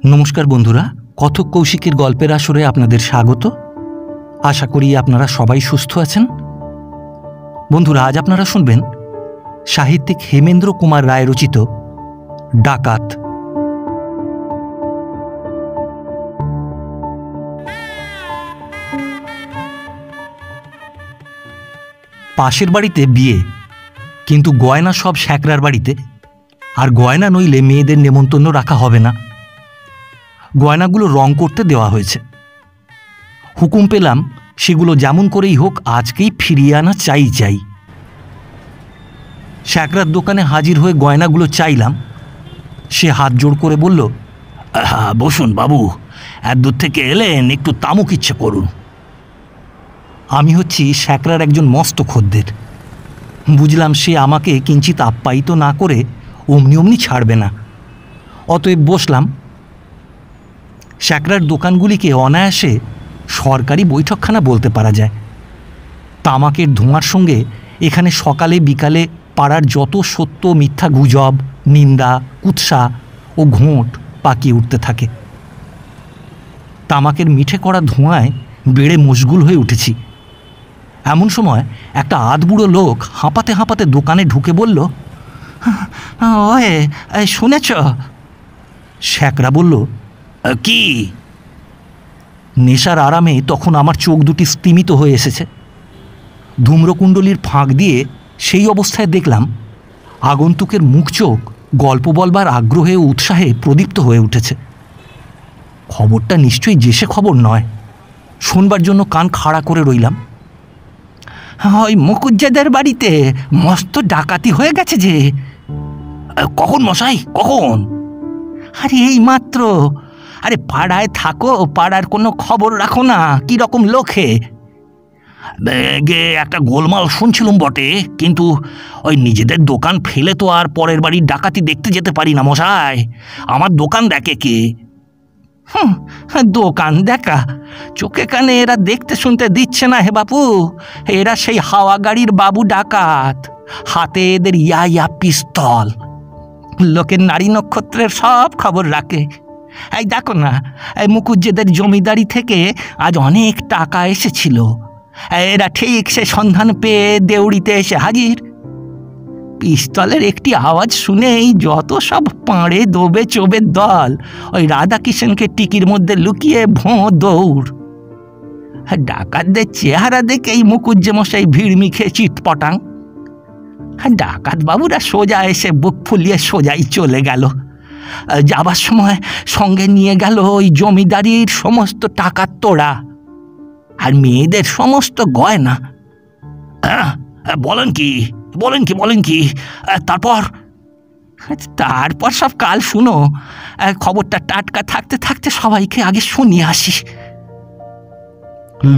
নমস্কার বন্ধুরা, কথক কৌশিকের গল্পের আসরে আপনাদের স্বাগত। আশা করি আপনারা সবাই সুস্থ আছেন। বন্ধুরা, আজ আপনারা শুনবেন সাহিত্যিক হেমেন্দ্র কুমার রায় রচিত ডাকাত। পাশের বাড়িতে বিয়ে, কিন্তু গয়না সব শ্যাকরার বাড়িতে, আর গয়না নইলে মেয়েদের নেমন্তন্ন রাখা হবে না। গয়নাগুলো রং করতে দেওয়া হয়েছে। হুকুম পেলাম সেগুলো যেমন করেই হোক আজকেই ফিরিয়ে আনা চাই। শ্যাকরার দোকানে হাজির হয়ে গয়নাগুলো চাইলাম। সে হাত জোড় করে বলল, বসুন বাবু, এত দূর থেকে এলেন, একটু তামুক ইচ্ছে করুন। আমি হচ্ছি শ্যাকরার একজন মস্ত খদ্দের। বুঝলাম সে আমাকে কিঞ্চিত আপ্যায়িত না করে অমনি ছাড়বে না। অতএব বসলাম। শ্যাকরার দোকানগুলিকে অনায়াসে সরকারি বৈঠকখানা বলতে পারা যায়। তামাকের ধোঁয়ার সঙ্গে এখানে সকালে বিকালে পাড়ার যত সত্য মিথ্যা গুজব, নিন্দা, কুৎসা ও ঘোঁট পাকিয়ে উঠতে থাকে। তামাকের মিঠে করা ধোঁয়ায় বেড়ে মশগুল হয়ে উঠেছি। এমন সময় একটা আধবুড়ো লোক হাঁপাতে হাঁপাতে দোকানে ঢুকে বলল, ওয়ে শুনেছ? শ্যাকরা বলল, কি? নেশার আরামে তখন আমার চোখ দুটি স্তিমিত হয়ে এসেছে। ধূম্রকুণ্ডলীর ফাঁক দিয়ে সেই অবস্থায় দেখলাম আগন্তুকের মুখ চোখ গল্প বলবার আগ্রহে ও উৎসাহে প্রদীপ্ত হয়ে উঠেছে। খবরটা নিশ্চয়ই যে সে খবর নয়। শোনবার জন্য কান খাড়া করে রইলাম। ওই মুকুজ্জেদের বাড়িতে মস্ত ডাকাতি হয়ে গেছে যে। কখন মশাই, কখন? আরে এই মাত্র। আরে পাড়ায় থাকো, পাড়ার কোনো খবর রাখো না? কীরকম লোকে? একটা গোলমাল শুনছিলাম বটে, কিন্তু ওই নিজেদের দোকান ফেলে তো আর পরের বাড়ির ডাকাতি দেখতে যেতে পারি না মশাই। আমার দোকান দেখে কে? দোকান দেখা? চোখে কানে এরা দেখতে শুনতে দিচ্ছে না হে বাপু। এরা সেই হাওয়া গাড়ির বাবু ডাকাত। হাতে এদের ইয়া পিস্তল। লোকের নারী নক্ষত্রের সব খবর রাখে। এই দেখো না, এই মুকুজ্জেদের জমিদারি থেকে আজ অনেক টাকা এসেছিল। এরা ঠিক সে সন্ধান পেয়ে দেউড়িতে এসে হাজির। পিস্তলের একটি আওয়াজ শুনেই যত সব পাড়ে দোবে চোবের দল ওই রাধাকিষণকে টিকির মধ্যে লুকিয়ে ভোঁ দৌড়। ডাকাতদের চেহারা দেখেই মুকুজ্জে মশাই ভিড়মি খেয়ে চিটপটাং। ডাকাত বাবুরা সোজা এসে বুক ফুলিয়ে সোজাই চলে গেল। যাবার সময় সঙ্গে নিয়ে গেল ওই জমিদারির সমস্ত টাকার তোড়া আর মেয়েদের সমস্ত গয়না। বলেন কি? তারপর সব কাল শুনো। খবরটা টাটকা থাকতে থাকতে সবাইকে আগে শুনিয়ে আসি।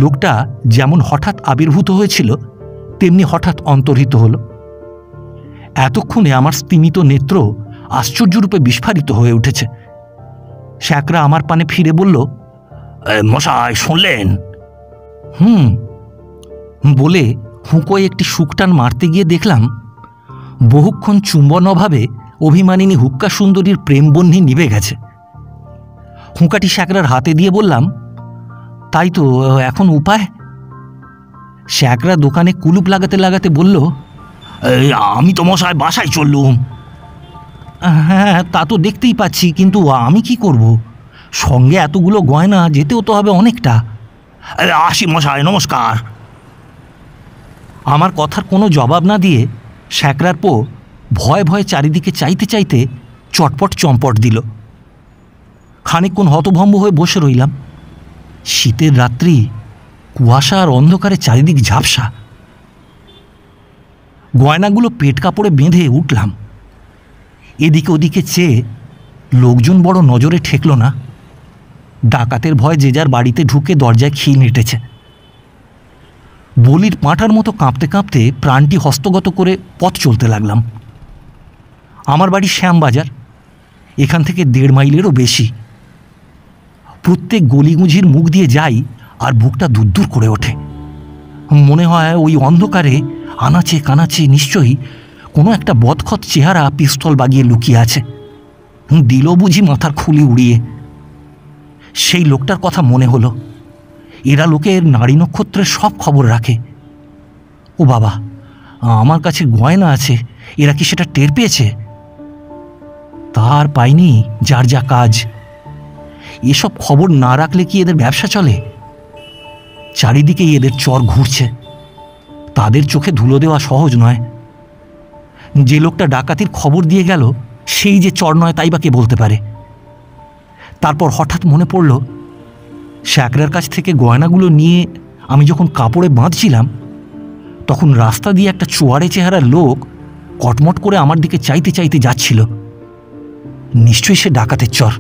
লোকটা যেমন হঠাৎ আবির্ভূত হয়েছিল তেমনি হঠাৎ অন্তর্হিত হলো। এতক্ষণে আমার স্তিমিত নেত্র আশ্চর্যরূপে বিস্ফারিত হয়ে উঠেছে। শ্যাকরা আমার পানে ফিরে বলল, মশাই শুনলেন? বলে হুঁকোয় একটি শুকটান মারতে গিয়ে দেখলাম বহুক্ষণ চুম্বন অভাবে অভিমানিনী হুক্কা সুন্দরীর প্রেমবহ্নি নিভে গেছে। হুঁকাটি শ্যাকরার হাতে দিয়ে বললাম, তাই তো, এখন উপায়? শ্যাকরা দোকানে কুলুপ লাগাতে লাগাতে বলল, আমি তো মশাই বাসায় চললুম। হ্যাঁ, তা তো দেখতেই পাচ্ছি, কিন্তু আমি কি করব? সঙ্গে এতগুলো গয়না, যেতেও তো হবে অনেকটা। আসি মশাই, নমস্কার। আমার কথার কোনো জবাব না দিয়ে শ্যাকরার পো ভয়ে ভয়ে চারিদিকে চাইতে চাইতে চটপট চম্পট দিল। খানিকক্ষণ হতভম্ব হয়ে বসে রইলাম। শীতের রাত্রি, কুয়াশা আর অন্ধকারে চারিদিক ঝাপসা। গয়নাগুলো পেট কাপড়ে বেঁধে উঠলাম। এদিকে ওদিকে চেয়ে লোকজন বড় নজরে ঠেকল না। ডাকাতের ভয় যে যার বাড়িতে ঢুকে দরজায় খিল নেটেছে। বলির পাঁঠার মতো কাঁপতে কাঁপতে প্রাণটি হস্তগত করে পথ চলতে লাগলাম। আমার বাড়ি শ্যামবাজার, এখান থেকে 1.5 মাইলেরও বেশি। প্রত্যেক গলিগুঁজির মুখ দিয়ে যাই আর বুকটা দূর করে ওঠে। মনে হয় ওই অন্ধকারে আনাচে কানাচে নিশ্চয়ই কোনো একটা বদখত চেহারা পিস্তল বাগিয়ে লুকিয়ে আছে। দিল বুঝি মাথার খুলি উড়িয়ে। সেই লোকটার কথা মনে হলো। এরা লোকের নারী নক্ষত্রের সব খবর রাখে। ও বাবা, আমার কাছে গয়না আছে, এরা কি সেটা টের পেয়েছে? তার পায়নি, যার যা কাজ। এসব খবর না রাখলে কি এদের ব্যবসা চলে? চারিদিকেই এদের চর ঘুরছে, তাদের চোখে ধুলো দেওয়া সহজ নয়। যে লোকটা ডাকাতির খবর দিয়ে গেল সেই যে চর নয় তাই বা কে বলতে পারে? তারপর হঠাৎ মনে পড়ল, শ্যাকরার কাছ থেকে গয়নাগুলো নিয়ে আমি যখন কাপড়ে বাঁধছিলাম তখন রাস্তা দিয়ে একটা চোয়ারে চেহারার লোক কটমট করে আমার দিকে চাইতে চাইতে যাচ্ছিল। নিশ্চয়ই সে ডাকাতের চর।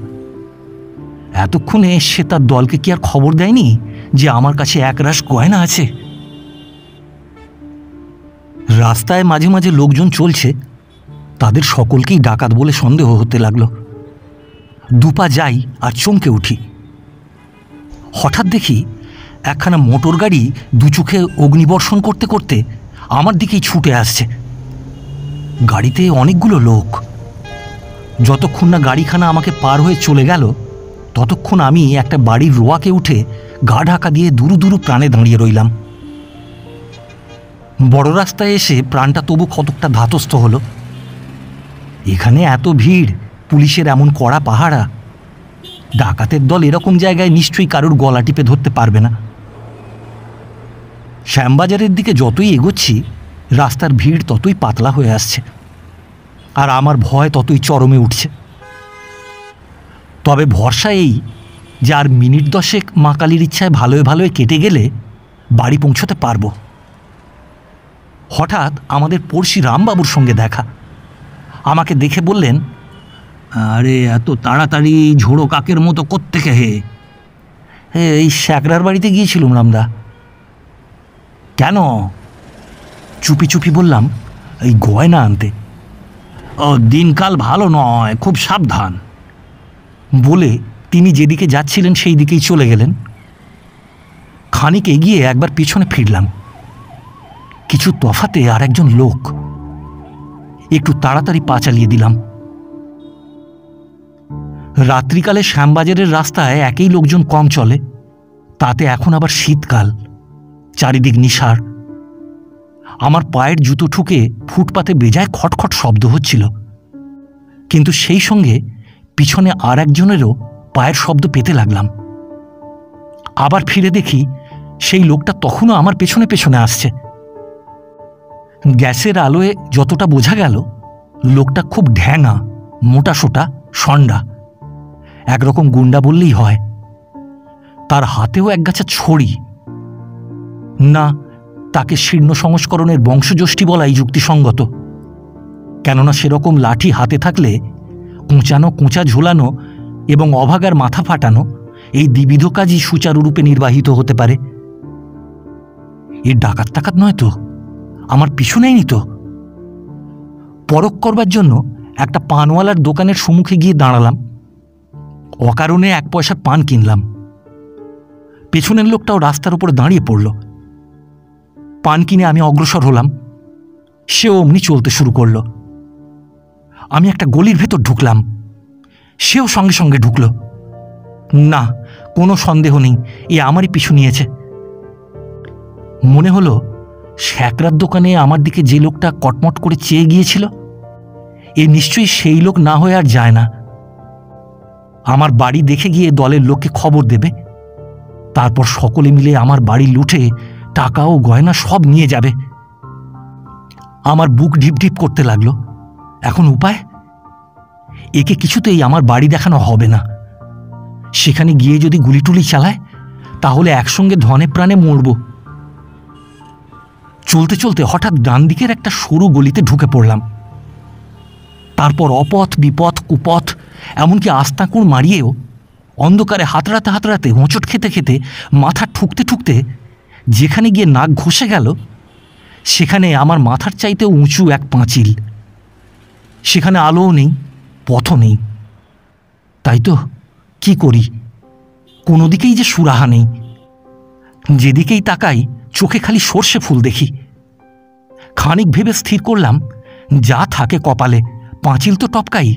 এতক্ষণে সে তার দলকে কি আর খবর দেয়নি যে আমার কাছে একরাশ গয়না আছে? রাস্তায় মাঝে মাঝে লোকজন চলছে, তাদের সকলকেই ডাকাত বলে সন্দেহ হতে লাগলো। দুপা যাই আর চমকে উঠি। হঠাৎ দেখি একখানা মোটর গাড়ি দু চোখে অগ্নিবর্ষণ করতে করতে আমার দিকেই ছুটে আসছে। গাড়িতে অনেকগুলো লোক। যতক্ষণ না গাড়িখানা আমাকে পার হয়ে চলে গেল ততক্ষণ আমি একটা বাড়ির রোয়াকে উঠে গা ঢাকা দিয়ে দুরু দুরু প্রাণে দাঁড়িয়ে রইলাম। বড় রাস্তায় এসে প্রাণটা তবু কতকটা ধাতস্থ হলো। এখানে এত ভিড়, পুলিশের এমন কড়া পাহারা, ডাকাতের দল এরকম জায়গায় নিশ্চয়ই কারোর গলা টিপে ধরতে পারবে না। শ্যামবাজারের দিকে যতই এগোচ্ছি রাস্তার ভিড় ততই পাতলা হয়ে আসছে, আর আমার ভয় ততই চরমে উঠছে। তবে ভরসা এই যে আর মিনিট 10 মা কালীর ইচ্ছায় ভালোয় ভালোয় কেটে গেলে বাড়ি পৌঁছতে পারব। হঠাৎ আমাদের পড়শি রামবাবুর সঙ্গে দেখা। আমাকে দেখে বললেন, আরে এত তাড়াতাড়ি ঝোড়ো কাকের মতো কোত্থেকে হে? এই শ্যাকরার বাড়িতে গিয়েছিলুম রামদা। কেন? চুপি চুপি বললাম, এই গয়না আনতে। ও, দিনকাল ভালো নয়, খুব সাবধান। বলে তিনি যেদিকে যাচ্ছিলেন সেই দিকেই চলে গেলেন। খানিক এগিয়ে একবার পিছনে ফিরলাম। কিছু তফাতে আর একজন লোক। একটু তাড়াতাড়ি পা চালিয়ে দিলাম। রাত্রিকালে শ্যামবাজারের রাস্তায় একই লোকজন কম চলে, তাতে এখন আবার শীতকাল, চারিদিক নিশার। আমার পায়ের জুতো ঠুকে ফুটপাতে বেজায় খটখট শব্দ হচ্ছিল, কিন্তু সেই সঙ্গে পিছনে আর একজনেরও পায়ের শব্দ পেতে লাগলাম। আবার ফিরে দেখি সেই লোকটা তখনও আমার পেছনে পেছনে আসছে। গ্যাসের আলোয় যতটা বোঝা গেল লোকটা খুব ঢ্যাঙা, মোটাসোটা, সন্ডা, একরকম গুন্ডা বললেই হয়। তার হাতেও একগাছা ছড়ি। না, তাকে শীর্ণ সংস্করণের বংশজ্যোষ্ঠী বলাই যুক্তিসঙ্গত, কেননা সেরকম লাঠি হাতে থাকলে কোঁচানো, কোঁচা ঝোলানো এবং অভাগার মাথা ফাটানো এই দ্বিবিধ কাজই সুচারুরূপে নির্বাহিত হতে পারে। এর ডাকাত টাকাত নয় তো? আমার পিছু নেয়নি তো? পরখ করবার জন্য একটা পানওয়ালার দোকানের সম্মুখে গিয়ে দাঁড়ালাম। অকারণে 1 পয়সার পান কিনলাম। পেছনের লোকটাও রাস্তার উপরে দাঁড়িয়ে পড়ল। পান কিনে আমি অগ্রসর হলাম, সেও অমনি চলতে শুরু করল। আমি একটা গলির ভেতর ঢুকলাম, সেও সঙ্গে সঙ্গে ঢুকল। না, কোনো সন্দেহ নেই, এ আমারই পিছু নিয়েছে। মনে হলো শ্যাকরার দোকানে আমার দিকে যে লোকটা কটমট করে চেয়ে গিয়েছিল, এ নিশ্চয়ই সেই লোক না হয়ে আর যায় না। আমার বাড়ি দেখে গিয়ে দলের লোককে খবর দেবে, তারপর সকলে মিলে আমার বাড়ি লুটে টাকা ও গয়না সব নিয়ে যাবে। আমার বুক ঢিপ ঢিপ করতে লাগলো। এখন উপায়? একে কিছুতেই আমার বাড়ি দেখানো হবে না। সেখানে গিয়ে যদি গুলিটুলি চালায় তাহলে একসঙ্গে ধনে প্রাণে মরব। চলতে চলতে হঠাৎ ডান দিকের একটা সরু গলিতে ঢুকে পড়লাম। তারপর অপথ, বিপথ, কুপথ, এমনকি আস্তাকুড় মারিয়েও অন্ধকারে হাতড়াতে হাতড়াতে, হোঁচট খেতে খেতে, মাথা ঠুকতে ঠুকতে যেখানে গিয়ে নাক ঘষে গেল সেখানে আমার মাথার চাইতেও উঁচু এক পাঁচিল। সেখানে আলোও নেই, পথও নেই। তাই তো কি করি? কোনো দিকেই যে সুরাহা নেই। যেদিকেই তাকাই চোখে খালি সর্ষে ফুল দেখি। খানিক ভেবে স্থির করলাম, যা থাকে কপালে, পাঁচিল তো টপকাই,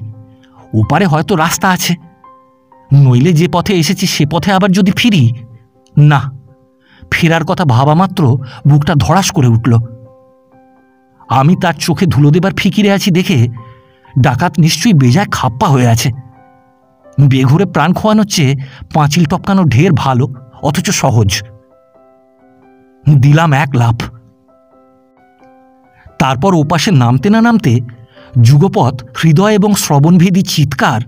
ওপারে হয়তো রাস্তা আছে। নইলে যে পথে এসেছি সে পথে আবার যদি ফিরি, না, ফেরার কথা ভাবা মাত্র বুকটা ধড়াস করে উঠল। আমি তার চোখে ধুলো দেবার ফিকিরে আছি দেখে ডাকাত নিশ্চয়ই বেজায় খাপ্পা হয়ে আছে। বেঘুরে প্রাণ খোয়ানোর চেয়ে পাঁচিল টপকানো ঢের ভালো, অথচ সহজ। দিলাম এক লাফ। তারপর ওপাশে নামতে না নামতে যুগপৎ হৃদয় এবং শ্রবণভেদী চিৎকার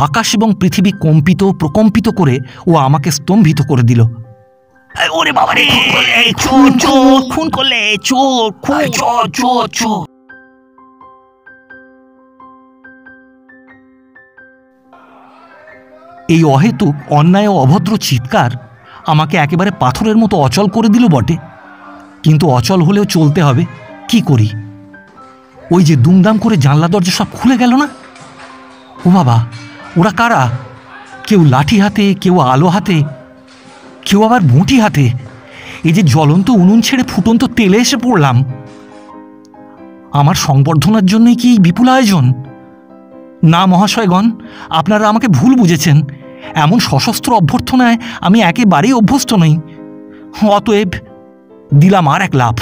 আকাশ এবং পৃথিবী কম্পিত প্রকম্পিত করে ও আমাকে স্তম্ভিত করে দিল। ওরে বাবা রে, চোর চোর, খুন করলে চোর, খুন, চোর চোর চোর। এই অহেতুক অন্যায় ও অভদ্র চিৎকার আমাকে একেবারে পাথরের মতো অচল করে দিল বটে, কিন্তু অচল হলেও চলতে হবে, কি করি? ওই যে দুমদাম করে জানলা দরজা সব খুলে গেল না? ও বাবা, ওরা কারা? কেউ লাঠি হাতে, কেউ আলো হাতে, কেউ আবার বঁটি হাতে। এই যে জ্বলন্ত উনুন ছেড়ে ফুটন্ত তেলে এসে পড়লাম। আমার সংবর্ধনার জন্যই কি এই বিপুল আয়োজন? না মহাশয়গণ, আপনারা আমাকে ভুল বুঝেছেন। এমন সশস্ত্র অভ্যর্থনায় আমি একেবারেই অভ্যস্ত নই। অতএব দিলাম আর এক লাফ,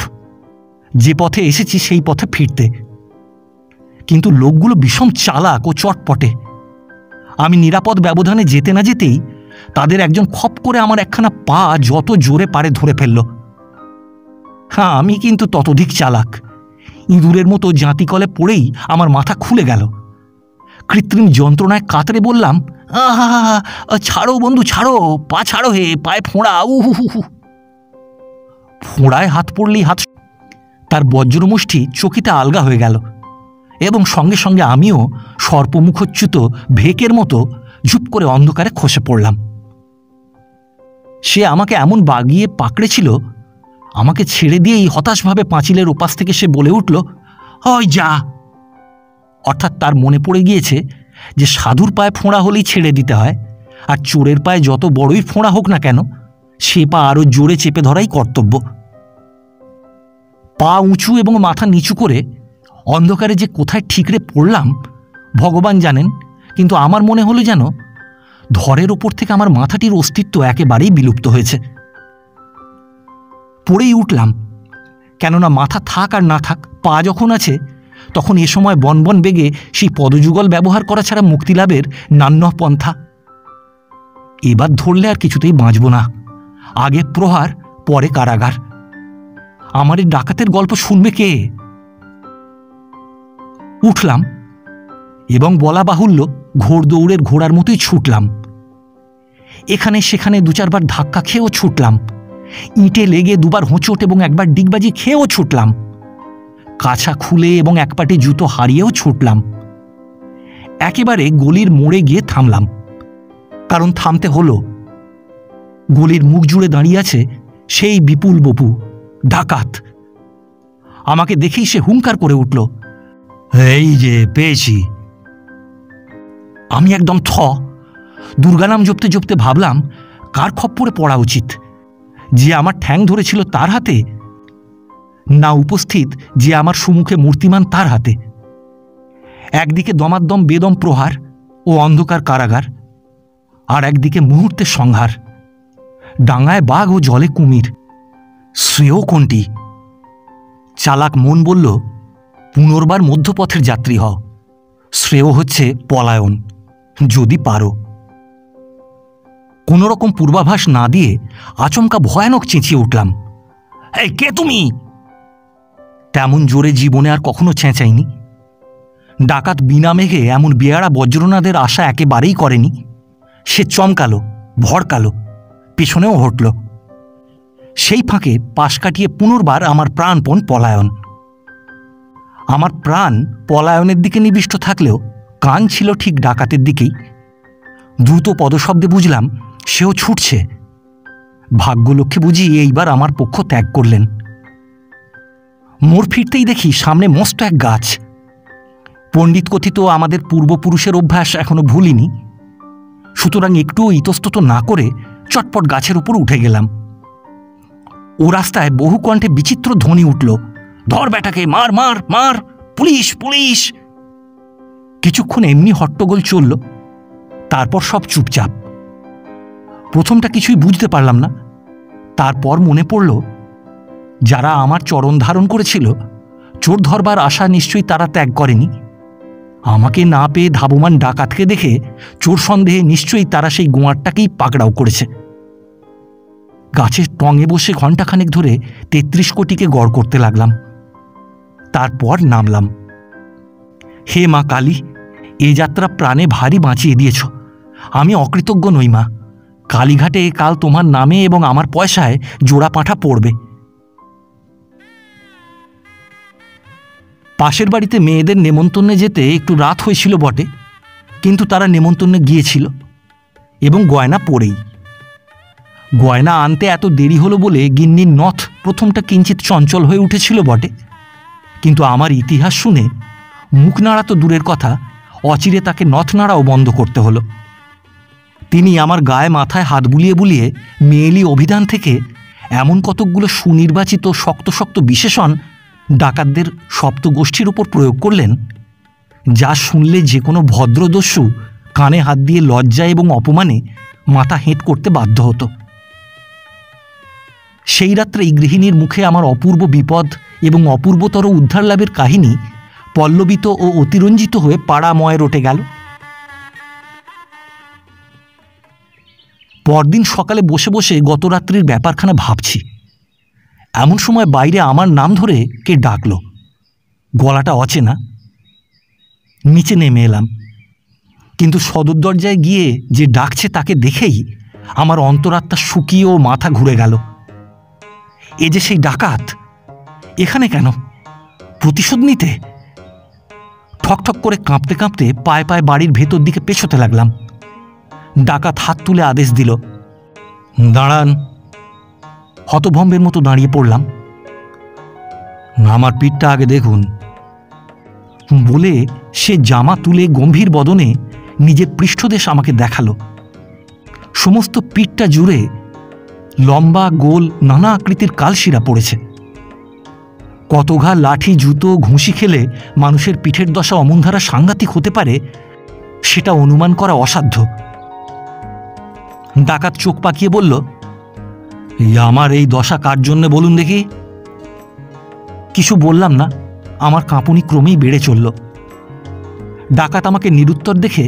যে পথে এসেছি সেই পথে ফিরতে। কিন্তু লোকগুলো বিষম চালাক ও চটপটে। আমি নিরাপদ ব্যবধানে যেতে না যেতেই তাদের একজন খপ করে আমার একখানা পা যত জোরে পারে ধরে ফেলল। হ্যাঁ, আমি কিন্তু ততোধিক চালাক। ইঁদুরের মতো জাঁতিকলে পড়েই আমার মাথা খুলে গেল। কৃত্রিম যন্ত্রণায় কাতরে বললাম, আহা, ছাড়ো বন্ধু, ছাড়ো, পা ছাড়ো হে, পায়ে ফোঁড়া, উহু হু হু। ফোঁড়ায় হাত পড়লেই হাত, তার বজ্রমুষ্টি চকিতে আলগা হয়ে গেল এবং সঙ্গে সঙ্গে আমিও সর্পমুখচ্যুত ভেকের মতো ঝুপ করে অন্ধকারে খসে পড়লাম। সে আমাকে এমন বাগিয়ে পাকড়েছিল, আমাকে ছেড়ে দিয়েই হতাশভাবে পাঁচিলের ওপাশ থেকে সে বলে উঠল, ওই যা। অর্থাৎ তার মনে পড়ে গিয়েছে যে সাধুর পায়ে ফোঁড়া হলেই ছেড়ে দিতে হয়, আর চোরের পায়ে যত বড়ই ফোঁড়া হোক না কেন সে পা আরও জোরে চেপে ধরাই কর্তব্য। পা উঁচু এবং মাথা নিচু করে অন্ধকারে যে কোথায় ঠিকরে পড়লাম ভগবান জানেন, কিন্তু আমার মনে হলো যেন ধরের ওপর থেকে আমার মাথাটির অস্তিত্ব একেবারেই বিলুপ্ত হয়েছে। পড়েই উঠলাম, কেননা মাথা থাক আর না থাক, পা যখন আছে তখন এ সময় বনবন বেগে সেই পদযুগল ব্যবহার করা ছাড়া মুক্তিলাভের নান্য পন্থা। এবার ধরলে আর কিছুতেই বাঁচব না। আগে প্রহার, পরে কারাগার। আমার এই ডাকাতের গল্প শুনবে কে? উঠলাম এবং বলা বাহুল্য ঘোড় দৌড়ের ঘোড়ার মতোই ছুটলাম। এখানে সেখানে দু চারবার ধাক্কা খেয়েও ছুটলাম, ইঁটে লেগে দুবার হোঁচট এবং একবার ডিগবাজি খেয়েও ছুটলাম, কাছা খুলে এবং এক পাটি জুতো হারিয়েও ছুটলাম। একেবারে গলির মোড়ে গিয়ে থামলাম, কারণ থামতে হলো। গলির মুখ জুড়ে দাঁড়িয়ে আছে সেই বিপুল বপু, ডাকাত। আমাকে দেখেই সে হুঙ্কার করে উঠল, এই যে পেয়েছি। আমি একদম দুর্গানাম জপতে জপতে ভাবলাম কার খপ্পরে পড়া উচিত, যে আমার ঠ্যাং ধরেছিল তার হাতে, না উপস্থিত যে আমার সুমুখে মূর্তিমান তার হাতে। একদিকে দমাদ্দম বেদম প্রহার ও অন্ধকার কারাগার, আর একদিকে মুহূর্তের সংহার, ডাঙায় বাঘ ও জলে কুমির। শ্রেয় কোনটি? চালাক মন বলল, পুনর্বার মধ্যপথের যাত্রী হও। শ্রেয় হচ্ছে পলায়ন, যদি পারো। কোনো রকম পূর্বাভাস না দিয়ে আচমকা ভয়ানক চেঁচিয়ে উঠলাম, এই কে তুমি? তেমন জোরে জীবনে আর কখনো চেঁচাইনি। ডাকাত বিনা মেঘে এমন বেয়ারা বজ্রনাদের আশা একেবারেই করেনি। সে চমকালো, ভড়কালো, পেছনেও হটল। সেই ফাঁকে পাশ কাটিয়ে পুনর্বার আমার প্রাণপণ পলায়ন। আমার প্রাণ পলায়নের দিকে নিবিষ্ট থাকলেও কান ছিল ঠিক ডাকাতের দিকেই। দ্রুত পদশব্দে বুঝলাম সেও ছুটছে। ভাগ্যলক্ষ্মী বুঝি এইবার আমার পক্ষ ত্যাগ করলেন। মোড় ফিরতেই দেখি সামনে মস্ত এক গাছ। পণ্ডিত কথিত আমাদের পূর্বপুরুষের অভ্যাস এখনো ভুলিনি, সুতরাং একটুও ইতস্তত না করে চটপট গাছের উপর উঠে গেলাম। ও রাস্তায় বহু কণ্ঠে বিচিত্র ধ্বনি উঠল, ধর বেটাকে, মার মার মার, পুলিশ পুলিশ। কিছুক্ষণ এমনি হট্টগোল চলল, তারপর সব চুপচাপ। প্রথমটা কিছুই বুঝতে পারলাম না। তারপর মনে পড়ল, যারা আমার চরণ ধারণ করেছিল চোর ধরবার আশা নিশ্চয়ই তারা ত্যাগ করেনি। আমাকে না পেয়ে ধাবমান ডাকাতকে দেখে চোর সন্দেহে নিশ্চয়ই তারা সেই গোয়ারটাকেই পাকড়াও করেছে। গাছের টঙে বসে ঘণ্টাখানেক ধরে ৩৩ কোটিকে গড় করতে লাগলাম। তারপর নামলাম। হে মা কালী, এ যাত্রা প্রাণে ভারী বাঁচিয়ে দিয়েছ। আমি অকৃতজ্ঞ নই মা। কালীঘাটে কাল তোমার নামে এবং আমার পয়সায় জোড়া পাঁঠা পড়বে। পাশের বাড়িতে মেয়েদের নেমন্তন্নে যেতে একটু রাত হয়েছিল বটে, কিন্তু তারা নেমন্তন্নে গিয়েছিল এবং গয়না পরেই। গয়না আনতে এত দেরি হলো বলে গিন্নির নথ প্রথমটা কিঞ্চিত চঞ্চল হয়ে উঠেছিল বটে, কিন্তু আমার ইতিহাস শুনে মুখ নাড়া তো দূরের কথা, অচিরে তাকে নথ নাড়াও বন্ধ করতে হলো। তিনি আমার গায়ে মাথায় হাত বুলিয়ে বুলিয়ে মেয়েলি অভিধান থেকে এমন কতকগুলো সুনির্বাচিত শক্ত শক্ত বিশেষণ ডাকাতদের সপ্তগোষ্ঠীর উপর প্রয়োগ করলেন, যা শুনলে যে কোনো ভদ্রদস্যু কানে হাত দিয়ে লজ্জা এবং অপমানে মাথা হেঁট করতে বাধ্য হতো। সেই রাত্রেই গৃহিণীর মুখে আমার অপূর্ব বিপদ এবং অপূর্বতর উদ্ধার লাভের কাহিনী পল্লবিত ও অতিরঞ্জিত হয়ে পাড়াময় রটে গেল। পরদিন সকালে বসে বসে গত রাত্রির ব্যাপারখানা ভাবছি, এমন সময় বাইরে আমার নাম ধরে কে ডাকল। গলাটা অচেনা। নিচে নেমে এলাম, কিন্তু সদর দরজায় গিয়ে যে ডাকছে তাকে দেখেই আমার অন্তরাত্মা শুকিয়ে ও মাথা ঘুরে গেল। এ যে সেই ডাকাত, এখানে কেন? প্রতিশোধ নিতে? ঠকঠক করে কাঁপতে কাঁপতে পায়ে পায়ে বাড়ির ভেতর দিকে পেছোতে লাগলাম। ডাকাত হাত তুলে আদেশ দিল, দাঁড়ান। হতভম্বের মতো দাঁড়িয়ে পড়লাম। আমার পিঠটা আগে দেখুন বলে সে জামা তুলে গম্ভীর বদনে নিজের পৃষ্ঠদেশ আমাকে দেখালো। সমস্ত পিঠটা জুড়ে লম্বা গোল নানা আকৃতির কালশিরা পড়েছে। কত ঘা লাঠি জুতো ঘুষি খেলে মানুষের পিঠের দশা অমনধারা সাংঘাতিক হতে পারে সেটা অনুমান করা অসাধ্য। ডাকাত চোখ পাকিয়ে বলল, আমার এই দশা কার জন্যে বলুন দেখি? কিছু বললাম না। আমার কাঁপুনি ক্রমেই বেড়ে চলল। ডাকাত আমাকে নিরুত্তর দেখে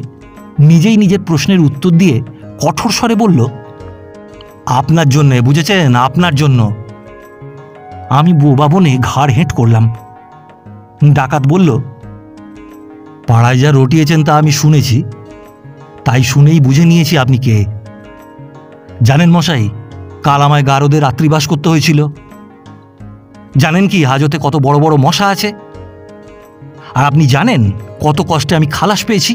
নিজেই নিজের প্রশ্নের উত্তর দিয়ে কঠোর স্বরে বলল, আপনার জন্যে, বুঝেছেন, আপনার জন্য। আমি বোবা বনে ঘাড় হেঁট করলাম। ডাকাত বলল, পাড়ায় যা রটিয়েছেন তা আমি শুনেছি, তাই শুনেই বুঝে নিয়েছি আপনি কে। জানেন মশাই, কাল আমায় গারদে রাত্রিবাস করতে হয়েছিল। জানেন কি হাজতে কত বড় বড় মশা আছে? আর আপনি জানেন কত কষ্টে আমি খালাস পেয়েছি?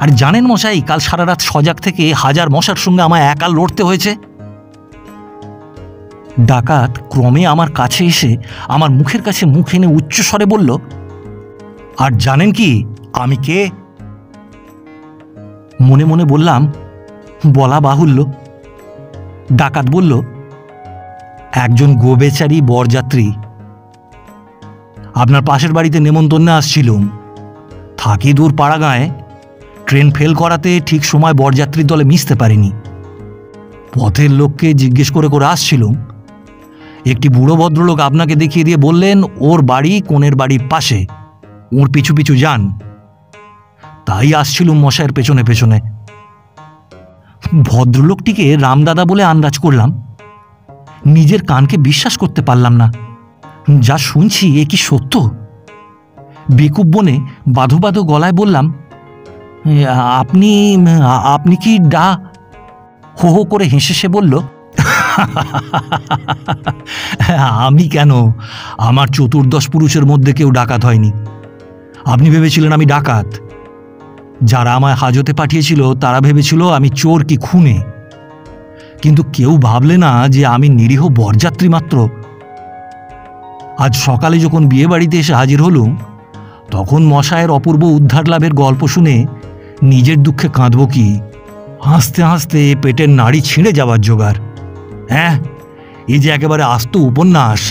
আর জানেন মশাই, কাল সারা রাত সজাগ থেকে 1000 মশার সঙ্গে আমায় একা লড়তে হয়েছে। ডাকাত ক্রমে আমার কাছে এসে আমার মুখের কাছে মুখ এনে উচ্চস্বরে বলল, আর জানেন কি আমি কে? মনে মনে বললাম, বলা বাহুল্য। ডাকাত বলল, একজন গোবেচারী বরযাত্রী। আপনার পাশের বাড়িতে নেমন্তন্নে আসছিলুম। থাকি দূর পাড়াগাঁয়ে, ট্রেন ফেল করাতে ঠিক সময় বরযাত্রীর দলে মিশতে পারিনি। পথের লোককে জিজ্ঞেস করে করে আসছিলুম। একটি বুড়ো ভদ্রলোক আপনাকে দেখিয়ে দিয়ে বললেন ওর বাড়ি কোণের বাড়ির পাশে, ওর পিছু পিছু যান। তাই আসছিলুম মশাইয়ের পেছনে পেছনে। ভদ্রলোকটিকে রামদাদা বলে আন্দাজ করলাম। নিজের কানকে বিশ্বাস করতে পারলাম না। যা শুনছি এ কি সত্য? বেকুব বনে বাঁধো বাঁধো গলায় বললাম, আপনি আপনি কি ডা? হো হো করে হেসে সে বলল, আমি কেন? আমার 14 পুরুষের মধ্যে কেউ ডাকাত হয়নি। আপনি ভেবেছিলেন আমি ডাকাত। যারা আমায় হাজতে পাঠিয়েছিল তারা ভেবেছিল আমি চোর কি খুনে, কিন্তু কেউ ভাবলে না যে আমি নিরীহ বরযাত্রী মাত্র। আজ সকালে যখন বিয়ে বাড়িতে এসে হাজির হলুম, তখন মশায়ের অপূর্ব উদ্ধার লাভের গল্প শুনে নিজের দুঃখে কাঁদব কি? হাসতে হাসতে পেটের নাড়ি ছিঁড়ে যাবার জোগাড়। হ্যাঁ, এই যে একেবারে আস্ত উপন্যাস।